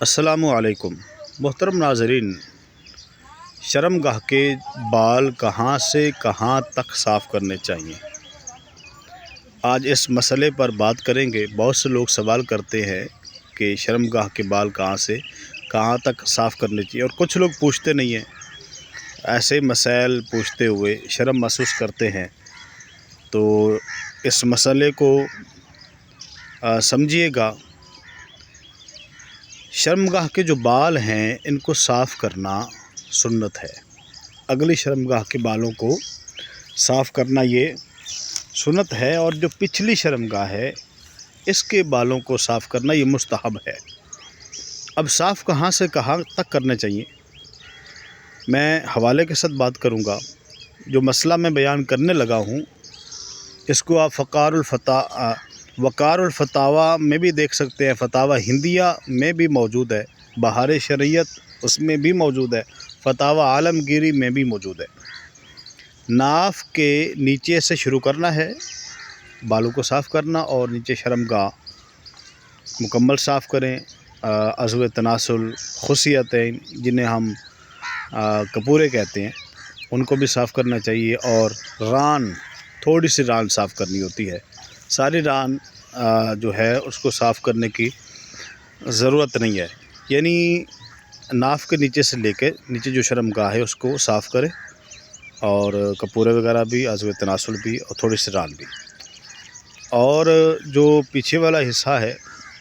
السلام علیکم محترم ناظرین، شرم گاہ کے بال کہاں سے کہاں تک صاف کرنے چاہیے، آج اس مسئلے پر بات کریں گے۔ بہت سے لوگ سوال کرتے ہیں کہ شرم گاہ کے بال کہاں سے کہاں تک صاف کرنے چاہیے، اور کچھ لوگ پوچھتے نہیں ہیں۔ ایسے مسائل پوچھتے ہوئے شرم محسوس کرتے ہیں، تو اس مسئلے کو سمجھیے گا۔ شرم گاہ کے جو بال ہیں ان کو صاف کرنا سنت ہے۔ اگلی شرم گاہ کے بالوں کو صاف کرنا یہ سنت ہے، اور جو پچھلی شرم گاہ ہے اس کے بالوں کو صاف کرنا یہ مستحب ہے۔ اب صاف کہاں سے کہاں تک کرنے چاہیے، میں حوالے کے ساتھ بات کروں گا۔ جو مسئلہ میں بیان کرنے لگا ہوں اس کو آپ وقار الفتاویٰ میں بھی دیکھ سکتے ہیں، فتاویٰ ہندیہ میں بھی موجود ہے، بہار شریعت اس میں بھی موجود ہے، فتاویٰ عالمگیری میں بھی موجود ہے۔ ناف کے نیچے سے شروع کرنا ہے بالوں کو صاف کرنا، اور نیچے شرم گاہ مکمل صاف کریں۔ عضو تناسل، خصیتین جنہیں ہم کپورے کہتے ہیں، ان کو بھی صاف کرنا چاہیے، اور ران، تھوڑی سی ران صاف کرنی ہوتی ہے۔ ساری ران جو ہے اس کو صاف کرنے کی ضرورت نہیں ہے، یعنی ناف کے نیچے سے لے کے نیچے جو شرم گاہ ہے اس کو صاف کریں، اور کپورے وغیرہ بھی، عضو تناسل بھی، اور تھوڑی سی ران بھی۔ اور جو پیچھے والا حصہ ہے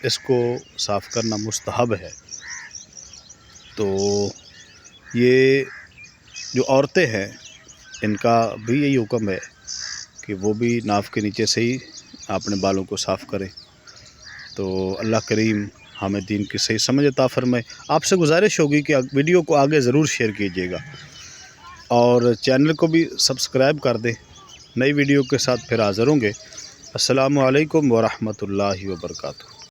اس کو صاف کرنا مستحب ہے۔ تو یہ جو عورتیں ہیں ان کا بھی یہی حکم ہے کہ وہ بھی ناف کے نیچے سے ہی اپنے بالوں کو صاف کریں۔ تو اللہ کریم ہمیں دین کی صحیح سمجھ عطا فرمائے۔ آپ سے گزارش ہوگی کہ ویڈیو کو آگے ضرور شیئر کیجیے گا، اور چینل کو بھی سبسکرائب کر دیں۔ نئی ویڈیو کے ساتھ پھر حاضر ہوں گے۔ السلام علیکم ورحمۃ اللہ وبرکاتہ۔